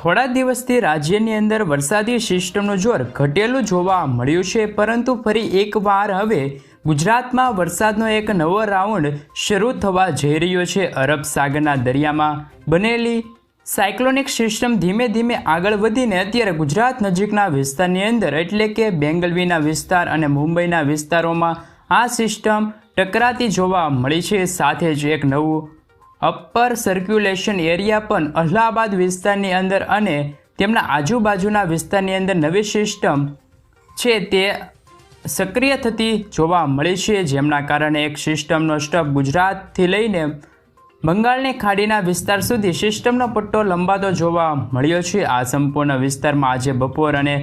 થોડા દિવસથી રાજ્યની અંદર વરસાદી સિસ્ટમનું જોર ઘટેલું જોવા મળ્યું છે, પરંતુ ફરી એકવાર હવે ગુજરાતમાં વરસાદનો એક નવો રાઉન્ડ શરૂ થવા જઈ રહ્યો છે। અરબ સાગરના દરિયામાં બનેલી સાયક્લોનિક સિસ્ટમ ધીમે ધીમે આગળ વધીને અત્યારે ગુજરાત નજીકના વિસ્તારની અંદર એટલે કે બેંગલવીના વિસ્તાર અને મુંબઈના વિસ્તારોમાં આ સિસ્ટમ ટકરાતી જોવા મળી છે। સાથે જ એક નવું અપર સર્ક્યુલેશન એરિયા પણ અલ્હાબાદ વિસ્તારની અંદર અને તેમના આજુબાજુના વિસ્તારની અંદર નવી સિસ્ટમ છે તે સક્રિય થતી જોવા મળી છે, જેમના કારણે એક સિસ્ટમનો સ્ટફ ગુજરાતથી લઈને બંગાળની ખાડીના વિસ્તાર સુધી સિસ્ટમનો પટ્ટો લંબાતો જોવા મળ્યો છે। આ સંપૂર્ણ વિસ્તારમાં આજે બપોર અને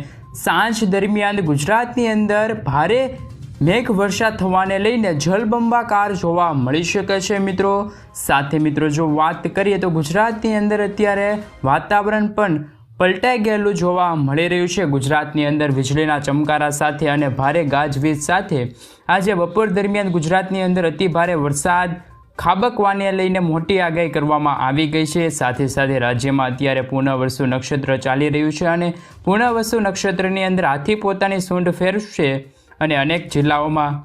સાંજ દરમિયાન ગુજરાતની અંદર ભારે મેઘવર્ષા થવાને લઈને જળબંબાકાર જોવા મળી શકે છે મિત્રો। સાથે મિત્રો જો વાત કરીએ તો ગુજરાતની અંદર અત્યારે વાતાવરણ પણ પલટાઈ ગયેલું જોવા મળી રહ્યું છે। ગુજરાતની અંદર વીજળીના ચમકારા સાથે અને ભારે ગાજવીજ સાથે આજે બપોર દરમિયાન ગુજરાતની અંદર અતિ ભારે વરસાદ ખાબકવાને લઈને મોટી આગાહી કરવામાં આવી ગઈ છે। સાથે સાથે રાજ્યમાં અત્યારે પૂર્ણવસુ નક્ષત્ર ચાલી રહ્યું છે અને પૂર્ણવસુ નક્ષત્રની અંદર હાથી પોતાની સૂંઢ ફેરવશે અને અનેક જિલ્લાઓમાં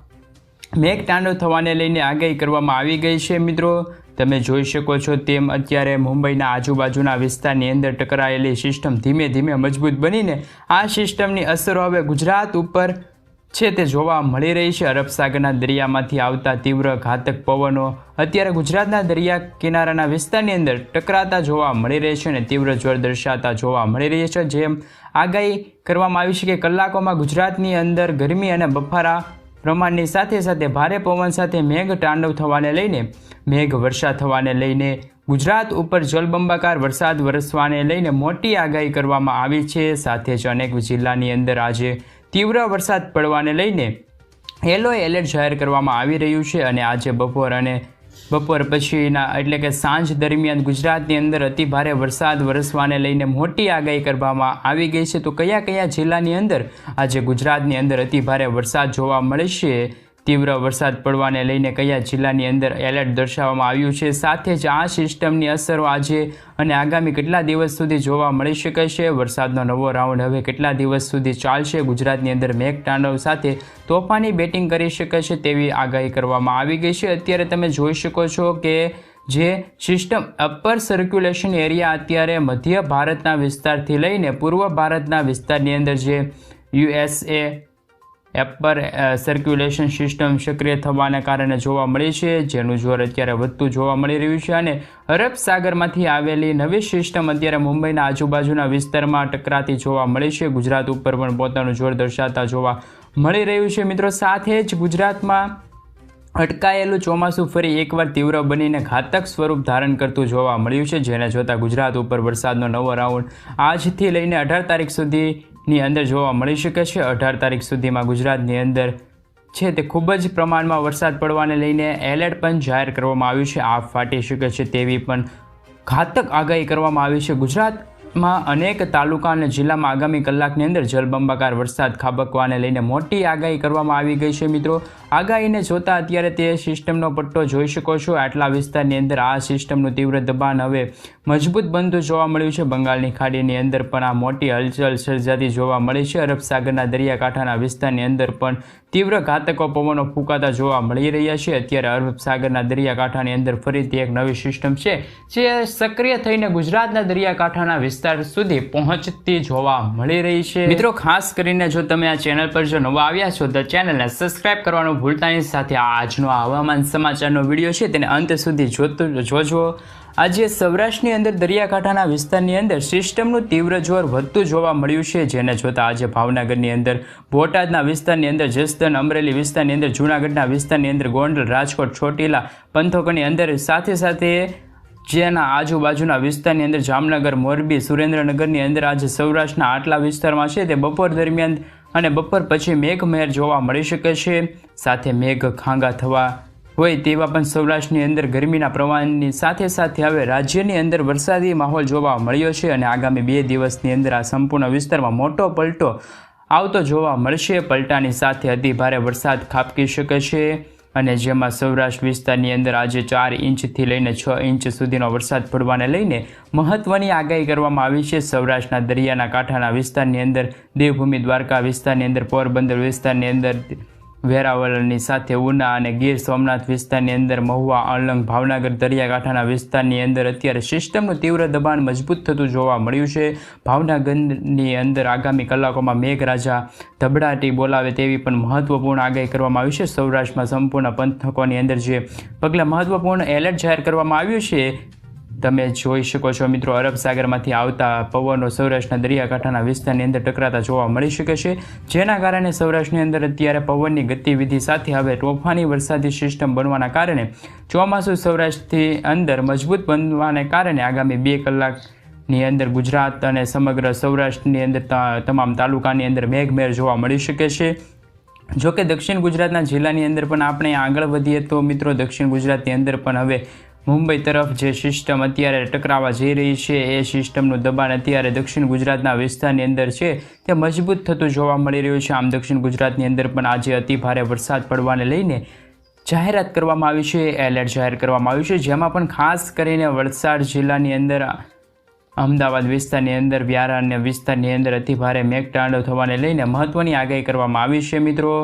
મેઘતાંડવ થવાને લઈને આગાહી કરવામાં આવી ગઈ છે। મિત્રો તમે જોઈ શકો છો તેમ અત્યારે મુંબઈના આજુબાજુના વિસ્તારની અંદર ટકરાયેલી સિસ્ટમ ધીમે ધીમે મજબૂત બનીને આ સિસ્ટમની અસરો હવે ગુજરાત ઉપર છે તે જોવા મળી રહી છે। અરબ સાગરના દરિયામાંથી આવતા તીવ્ર ઘાતક પવનો અત્યારે ગુજરાતના દરિયા કિનારાના વિસ્તારની અંદર ટકરાતા જોવા મળી રહે છે અને તીવ્ર જોર દર્શાવતા જોવા મળી રહી છે। જેમ આગાહી કરવામાં આવી છે કે કલાકોમાં ગુજરાતની અંદર ગરમી અને બફારા પ્રમાણની સાથે સાથે ભારે પવન સાથે મેઘ તાંડવ થવાને લઈને મેઘ વર્ષા થવાને લઈને ગુજરાત ઉપર જળબંબાકાર વરસાદ વરસવાને લઈને મોટી આગાહી કરવામાં આવી છે। સાથે જ અનેક જિલ્લાની અંદર આજે તીવ્ર વરસાદ પડવાને લઈને યલો એલર્ટ જાહેર કરવામાં આવી રહ્યું છે અને આજે બપોર પછીના એટલે કે સાંજ દરમિયાન ગુજરાતની અંદર અતિ ભારે વરસાદ વરસવાને લઈને મોટી આગાહી કરવામાં આવી ગઈ છે। તો કયા કયા જિલ્લાની અંદર આજે ગુજરાતની અંદર અતિ ભારે વરસાદ જોવા મળશે, તીવ્ર વરસાદ પડવાને લઈને કયા જિલ્લાની અંદર એલર્ટ દર્શાવવામાં આવ્યું છે, સાથે જ આ સિસ્ટમની અસરો આજે અને આગામી કેટલા દિવસ સુધી જોવા મળી શકે છે, વરસાદનો નવો રાઉન્ડ હવે કેટલા દિવસ સુધી ચાલશે, ગુજરાતની અંદર મેઘતાંડવ સાથે તોફાની બેટિંગ કરી શકે છે તેવી આગાહી કરવામાં આવી ગઈ છે। અત્યારે તમે જોઈ શકો છો કે જે સિસ્ટમ અપર સર્ક્યુલેશન એરિયા અત્યારે મધ્ય ભારતના વિસ્તારથી લઈને પૂર્વ ભારતના વિસ્તારની અંદર જે USA અપર સર્ક્યુલેશન સિસ્ટમ સક્રિય થવાના કારણે જોવા મળી છે, જેનું જોર અત્યારે વધતું જોવા મળી રહ્યું છે અને અરબ સાગરમાંથી આવેલી નવી સિસ્ટમ અત્યારે મુંબઈના આજુબાજુના વિસ્તારમાં ટકરાતી જોવા મળી છે, ગુજરાત ઉપર પણ પોતાનું જોર દર્શાવતા જોવા મળી રહ્યું છે। મિત્રો સાથે જ ગુજરાતમાં અટકાયેલું ચોમાસું ફરી એકવાર તીવ્ર બનીને ઘાતક સ્વરૂપ ધારણ કરતું જોવા મળ્યું છે, જેને જોતા ગુજરાત ઉપર વરસાદનો નવો રાઉન્ડ આજથી લઈને 18 તારીખ સુધીની અંદર જોવા મળી શકે છે। 18 તારીખ સુધીમાં ગુજરાતની અંદર છે તે ખૂબ જ પ્રમાણમાં વરસાદ પડવાને લઈને એલર્ટ પણ જાહેર કરવામાં આવ્યું છે। આગ ફાટી શકે છે તેવી પણ ઘાતક આગાહી કરવામાં આવી છે। ગુજરાતમાં અનેક તાલુકા અને જિલ્લામાં આગામી કલાકની અંદર જળબંબાકાર વરસાદ ખાબકવાને લઈને મોટી આગાહી કરવામાં આવી ગઈ છે। મિત્રો આગાહીને જોતા અત્યારે તે સિસ્ટમનો પટ્ટો જોઈ શકો છો, આટલા વિસ્તારની અંદર આ સિસ્ટમનું તીવ્ર દબાણ હવે મજબૂત બનતું જોવા મળ્યું છે। બંગાળની ખાડીની અંદર પણ આ મોટી હલચલ સર્જાતી જોવા મળી છે। અરબ સાગરના દરિયાકાંઠાના વિસ્તારની અંદર પણ તીવ્ર ઘાતકો પવનો ફૂંકાતા જોવા મળી રહ્યા છે। અત્યારે અરબ સાગરના દરિયાકાંઠાની અંદર ફરીથી એક નવી સિસ્ટમ છે જે સક્રિય થઈને ગુજરાતના દરિયાકાંઠાના વિસ્તાર સુધી પહોંચતી જોવા મળી રહી છે। મિત્રો ખાસ કરીને જો તમે આ ચેનલ પર જો નવા આવ્યા છો તો ચેનલને સબસ્ક્રાઇબ કરવાનું ભૂલતા નહીં, સાથે આજનો હવામાન સમાચારનો વિડીયો છે તેને અંત સુધી જોજો। આજે સૌરાષ્ટ્રની અંદર દરિયાકાંઠાના વિસ્તારની અંદર સિસ્ટમનું તીવ્ર જોર વધતું જોવા મળ્યું છે, જેને જોતા આજે ભાવનગરની અંદર, બોટાદના વિસ્તારની અંદર, જસદણ અમરેલી વિસ્તારની અંદર, જૂનાગઢના વિસ્તારની અંદર, ગોંડલ, રાજકોટ, ચોટીલા પંથકોની અંદર સાથે સાથે જેના આજુબાજુના વિસ્તારની અંદર જામનગર, મોરબી, સુરેન્દ્રનગરની અંદર આજે સૌરાષ્ટ્રના આટલા વિસ્તારમાં છે તે બપોર દરમિયાન અને બપોર પછી મેઘમહેર જોવા મળી શકે છે। સાથે મેઘ ખાંગા થવા હોય તેવા પણ સૌરાષ્ટ્રની અંદર ગરમીના પ્રવાહની સાથે સાથે હવે રાજ્યની અંદર વરસાદી માહોલ જોવા મળ્યો છે અને આગામી 2 દિવસની અંદર આ સંપૂર્ણ વિસ્તારમાં મોટો પલટો આવતો જોવા મળશે। પલટાની સાથે અતિ ભારે વરસાદ ખાબકી શકે છે અને જેમાં સૌરાષ્ટ્ર વિસ્તારની અંદર આજે 4 ઇંચથી લઈને 6 ઇંચ સુધીનો વરસાદ પડવાને લઈને મહત્ત્વની આગાહી કરવામાં આવી છે. સૌરાષ્ટ્રના દરિયાના કાંઠાના વિસ્તારની અંદર, દેવભૂમિ દ્વારકા વિસ્તારની અંદર, પોરબંદર વિસ્તારની અંદર, વેરાવળની સાથે ઉના અને ગીર સોમનાથ વિસ્તારની અંદર, મહુવા, અલંગ, ભાવનગર દરિયાકાંઠાના વિસ્તારની અંદર અત્યારે સિસ્ટમનું તીવ્ર દબાણ મજબૂત થતું જોવા મળ્યું છે. ભાવનગરની અંદર આગામી કલાકોમાં મેઘરાજા ધબડાટી બોલાવે તેવી પણ મહત્વપૂર્ણ આગાહી કરવામાં આવી છે. સૌરાષ્ટ્રમાં સંપૂર્ણ પંથકોની અંદર જે પગલે મહત્વપૂર્ણ એલર્ટ જાહેર કરવામાં આવ્યું છે. તમે જોઈ શકો છો મિત્રો, અરબ સાગરમાંથી આવતા પવનો સૌરાષ્ટ્રના દરિયાકાંઠાના વિસ્તારની અંદર ટકરાતા જોવા મળી શકે છે, જેના કારણે સૌરાષ્ટ્રની અંદર અત્યારે પવનની ગતિવિધિ સાથે હવે તોફાની વરસાદી સિસ્ટમ બનવાના કારણે ચોમાસું સૌરાષ્ટ્રની અંદર મજબૂત બનવાને કારણે આગામી 2 કલાકની અંદર ગુજરાત અને સમગ્ર સૌરાષ્ટ્રની અંદર તમામ તાલુકાની અંદર મેઘમહેર જોવા મળી શકે છે. જોકે દક્ષિણ ગુજરાતના જિલ્લાની અંદર પણ આપણે આગળ વધીએ તો મિત્રો, દક્ષિણ ગુજરાતની અંદર પણ હવે મુંબઈ તરફ જે સિસ્ટમ અત્યારે ટકરાવા જઈ રહી છે, એ સિસ્ટમનું દબાણ અત્યારે દક્ષિણ ગુજરાતના વિસ્તારની અંદર છે તે મજબૂત થતું જોવા મળી રહ્યું છે. આમ દક્ષિણ ગુજરાતની અંદર પણ આજે અતિભારે વરસાદ પડવાને લઈને જાહેરાત કરવામાં આવી છે, એલર્ટ જાહેર કરવામાં આવ્યું છે, જેમાં પણ ખાસ કરીને વલસાડ જિલ્લાની અંદર, અમદાવાદ વિસ્તારની અંદર, વ્યારા વિસ્તારની અંદર અતિભારે મેઘતાંડવ થવાને લઈને મહત્ત્વની આગાહી કરવામાં આવી છે મિત્રો.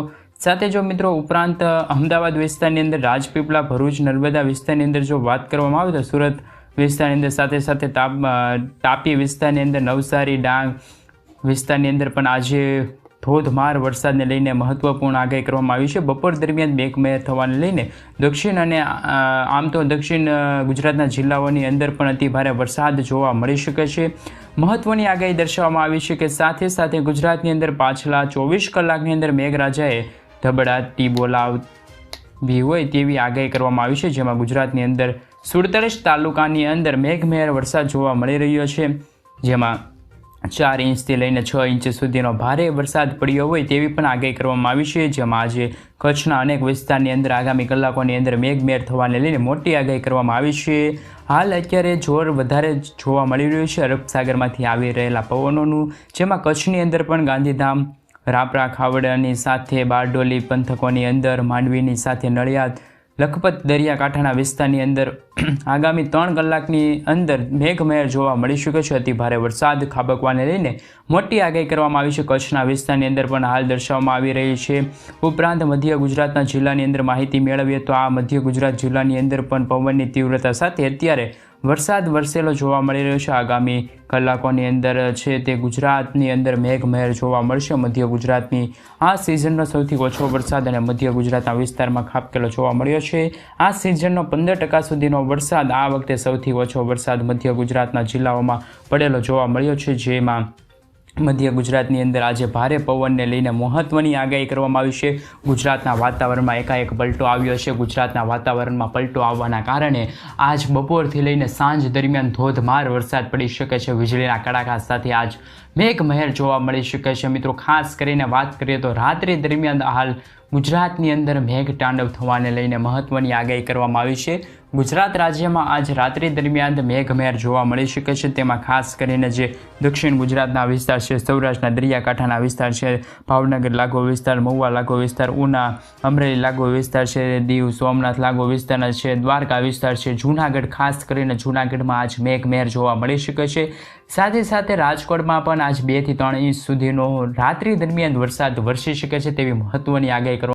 સાથે જો મિત્રો ઉપરાંત અમદાવાદ વિસ્તારની અંદર, રાજપીપળા, ભરૂચ, નર્મદા વિસ્તારની અંદર જો વાત કરવામાં આવે તો સુરત વિસ્તારની અંદર, સાથે સાથે તાપી વિસ્તારની અંદર, નવસારી, ડાંગ વિસ્તારની અંદર પણ આજે ધોધમાર વરસાદને લઈને મહત્વપૂર્ણ આગાહી કરવામાં આવી છે. બપોર દરમિયાન મેઘમહેર થવાને લઈને દક્ષિણ અને આમ તો દક્ષિણ ગુજરાતના જિલ્લાઓની અંદર પણ અતિભારે વરસાદ જોવા મળી શકે છે. મહત્વની આગાહી દર્શાવવામાં આવી છે કે સાથે સાથે ગુજરાતની અંદર પાછલા 24 કલાકની અંદર મેઘરાજાએ ધબડાટી બોલાવી હોય તેવી આગાહી કરવામાં આવી છે, જેમાં ગુજરાતની અંદર 47 તાલુકાની અંદર મેઘમહેર વરસાદ જોવા મળી રહ્યો છે, જેમાં 4 ઇંચથી લઈને 6 ઇંચ સુધીનો ભારે વરસાદ પડ્યો હોય તેવી પણ આગાહી કરવામાં આવી છે. જેમાં આજે કચ્છના અનેક વિસ્તારની અંદર આગામી કલાકોની અંદર મેઘમહેર થવાને લઈને મોટી આગાહી કરવામાં આવી છે. હાલ અત્યારે જોર વધારે જોવા મળી રહ્યું છે અરબ સાગરમાંથી આવી રહેલા પવનોનું, જેમાં કચ્છની અંદર પણ ગાંધીધામ, રાપરા, ખાવડાની સાથે બારડોલી પંથકોની અંદર, માંડવીની સાથે નડિયાદ, લખપત દરિયાકાંઠાના વિસ્તારની અંદર આગામી 3 કલાકની અંદર મેઘમહેર જોવા મળી શકે છે. અતિભારે વરસાદ ખાબકવાને લઈને મોટી આગાહી કરવામાં આવી છે. કચ્છના વિસ્તારની અંદર પણ હાલ દર્શાવવામાં આવી રહી છે. ઉપરાંત મધ્ય ગુજરાતના જિલ્લાની અંદર માહિતી મેળવીએ તો આ મધ્ય ગુજરાત જિલ્લાની અંદર પણ પવનની તીવ્રતા સાથે અત્યારે વરસાદ વરસેલો જોવા મળી રહ્યો છે. આગામી કલાકોની અંદર છે તે ગુજરાતની અંદર મેઘમહેર જોવા મળશે. મધ્ય ગુજરાતની આ સિઝનનો સૌથી ઓછો વરસાદ અને મધ્ય ગુજરાતના વિસ્તારમાં ખાબકેલો જોવા મળ્યો છે. આ સિઝનનો 15% સુધીનો વરસાદ આ વખતે સૌથી ઓછો વરસાદ મધ્ય ગુજરાતના જિલ્લાઓમાં પડેલો જોવા મળ્યો છે, જેમાં મધ્ય ગુજરાતની અંદર આજે ભારે પવનને લઈને મહત્ત્વની આગાહી કરવામાં આવી છે. ગુજરાતના વાતાવરણમાં એકાએક પલટો આવ્યો છે. ગુજરાતના વાતાવરણમાં પલટો આવવાના કારણે આજ બપોરથી લઈને સાંજ દરમિયાન ધોધમાર વરસાદ પડી શકે છે. વીજળીના કડાકા સાથે આજ મેઘમહેર જોવા મળી શકે છે. મિત્રો, ખાસ કરીને વાત કરીએ તો રાત્રિ દરમિયાન હાલ ગુજરાતની અંદર મેઘતાંડવ થવાને લઈને મહત્ત્વની આગાહી કરવામાં આવી છે. ગુજરાત રાજ્યમાં આજ રાત્રિ દરમિયાન મેઘમહેર જોવા મળી શકે છે. તેમાં ખાસ કરીને જે દક્ષિણ ગુજરાતના વિસ્તાર છે, સૌરાષ્ટ્રના દરિયાકાંઠાના વિસ્તાર છે, ભાવનગર લાગુ વિસ્તાર, મહુવા લાગુ વિસ્તાર, ઉના, અમરેલી લાગુ વિસ્તાર છે, દીવ, સોમનાથ લાગુ વિસ્તારના છે, દ્વારકા વિસ્તાર છે, જૂનાગઢ, ખાસ કરીને જૂનાગઢમાં આજ મેઘમહેર જોવા મળી શકે છે. સાથે સાથે રાજકોટમાં પણ આજ 2 થી 3 ઇંચ સુધીનો રાત્રિ દરમિયાન વરસાદ વરસી શકે છે તેવી મહત્ત્વની આગાહી કરવામાં